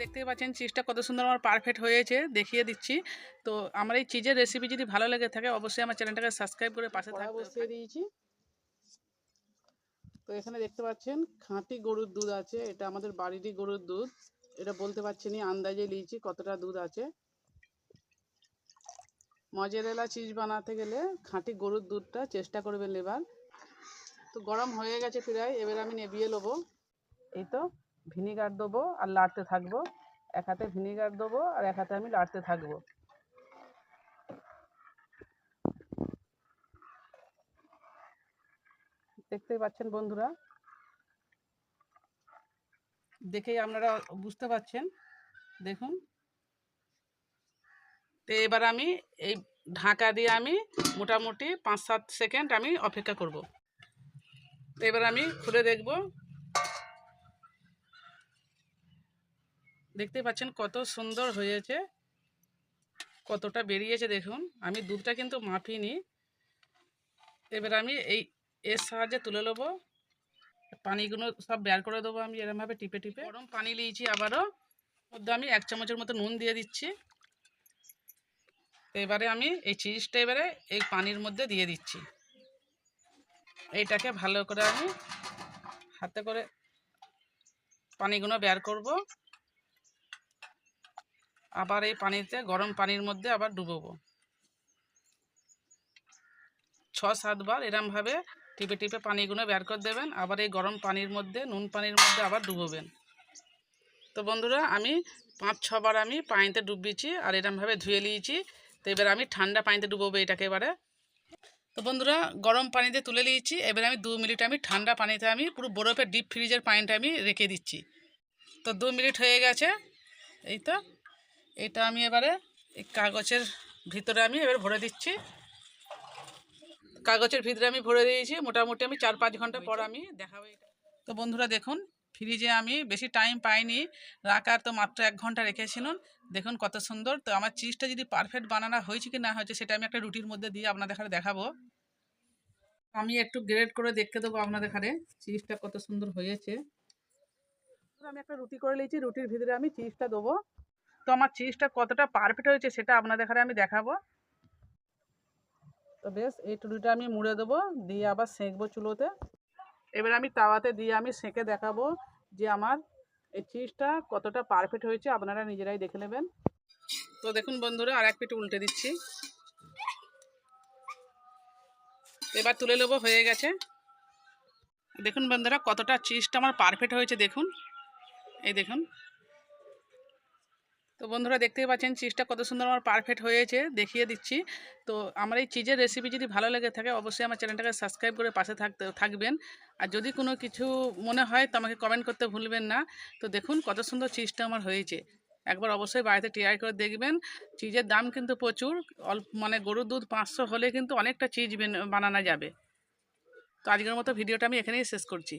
দেখতেই পাচ্ছেন চিজটা কত সুন্দর আমার পারফেক্ট হয়েছে, দেখিয়ে দিচ্ছি। তো আমার এই চিজের রেসিপি যদি ভালো লেগে থাকে অবশ্যই আমার চ্যানেলটাকে সাবস্ক্রাইব করে পাশে কড়া থাকতে বসিয়ে দিয়েছি। তো এখানে দেখতে পাচ্ছেন খাঁটি গরুর দুধ আছে, এটা আমাদের বাড়িরই গরুর দুধ। এটা বলতে পারছি না, আন্দাজে নিয়েছি কতটা দুধ আছে। মজেরেলা চিজ বানাতে গেলে খাঁটি গরুর দুধটা চেষ্টা করবেন নেবার। তো গরম হয়ে গেছে প্রায়, এবার আমি নেবিয়ে নেবো। এই তো ভিনিগার দেবো আর লাড়তে থাকবো। এক হাতে ভিনিগার দেবো আর এক হাতে আমি লাড়তে থাকবো। দেখতেই পাচ্ছেন বন্ধুরা, দেখেই আপনারা বুঝতে পারছেন। দেখুন, তো এবার আমি এই ঢাকা দিয়ে আমি মোটামুটি 5-7 সেকেন্ড আমি অপেক্ষা করব। তো এবার আমি খুলে দেখব। দেখতে পাচ্ছেন কত সুন্দর হয়েছে, কতটা বেরিয়েছে দেখুন। আমি দুধটা কিন্তু মাপিনি। এবার আমি এর সাহায্যে তুলে নেবো, পানিগুলো সব বের করে দেবো আমি এরমভাবে টিপে টিপে। গরম পানি নিয়েছি, আবারও মধ্যে আমি 1 চামচের মতো নুন দিয়ে দিচ্ছি। তো এবারে আমি এই চিজটা এবারে এই পানির মধ্যে দিয়ে দিচ্ছি। এইটাকে ভালো করে আমি হাতে করে পানিগুলো বের করব। আবার এই পানিতে, গরম পানির মধ্যে আবার ডুবোবো 6-7 বার। এরমভাবে টিপে টিপে পানিগুলো বের করে দেবেন। আবার এই গরম পানির মধ্যে, নুন পানির মধ্যে আবার ডুবোবেন। তো বন্ধুরা, আমি 5-6 বার আমি পানিতে ডুবিয়েছি আর এরমভাবে ধুয়ে নিয়েছি। তো এবার আমি ঠান্ডা পানিতে ডুবোবো এটাকে এবারে। তো বন্ধুরা, গরম পানিতে তুলে নিয়েছি। এবারে আমি 2 মিনিট আমি ঠান্ডা পানিতে, আমি পুরো বরফের ডিপ ফ্রিজের পানিটা আমি রেখে দিচ্ছি। তো 2 মিনিট হয়ে গেছে। এই তো এটা আমি এবারে এই কাগজের ভিতরে আমি এবার ভরে দিচ্ছি। কাগজের ভিতরে আমি ভরে দিয়েছি। মোটামুটি আমি 4-5 ঘন্টা পর আমি দেখাবো এটা। তো বন্ধুরা দেখুন, ফ্রিজে আমি বেশি টাইম পাইনি রাখার, তো মাত্র 1 ঘন্টা রেখেছিলাম। দেখুন কত সুন্দর। তো আমার চিজটা যদি পারফেক্ট বানানো হয়েছে কি না হয়েছে সেটা আমি একটা রুটির মধ্যে দিয়ে আপনাদের এখানে দেখাবো। আমি একটু গ্রেড করে দেখতে দেবো আপনাদের এখানে চিজটা কত সুন্দর হয়েছে। আমি একটা রুটি করে নিয়েছি, রুটির ভিতরে আমি চিজটা দেবো। তো আমার চিজটা কতটা পারফেক্ট হয়েছে সেটা আপনাদের এখানে আমি দেখাবো। তো বেশ, এই টুটিটা আমি মুড়ে দেবো, দিয়ে আবার সেঁকবো চুলোতে। এবার আমি তাওয়াতে দিয়ে আমি সেঁকে দেখাবো যে আমার এই চিজটা কতটা পারফেক্ট হয়েছে, আপনারা নিজেরাই দেখে নেবেন। তো দেখুন বন্ধুরা, আর এক পিঠ উল্টে দিচ্ছি। এবার তুলে নেবো, হয়ে গেছে। দেখুন বন্ধুরা, কতটা চিজটা আমার পারফেক্ট হয়েছে দেখুন, এই দেখুন। তো বন্ধুরা দেখতেই পাচ্ছেন চিজটা কত সুন্দর আমার পারফেক্ট হয়েছে, দেখিয়ে দিচ্ছি। তো আমার এই চিজের রেসিপি যদি ভালো লেগে থাকে অবশ্যই আমার চ্যানেলটাকে সাবস্ক্রাইব করে পাশে থাকবেন। আর যদি কোনো কিছু মনে হয় তো আমাকে কমেন্ট করতে ভুলবেন না। তো দেখুন কত সুন্দর চিজটা আমার হয়েছে, একবার অবশ্যই বাড়িতে ট্রাই করে দেখবেন। চিজের দাম কিন্তু প্রচুর, মানে গরুর দুধ 500 হলে কিন্তু অনেকটা চিজ বানানো যাবে। তো আজকের মতো ভিডিওটা আমি এখানেই শেষ করছি।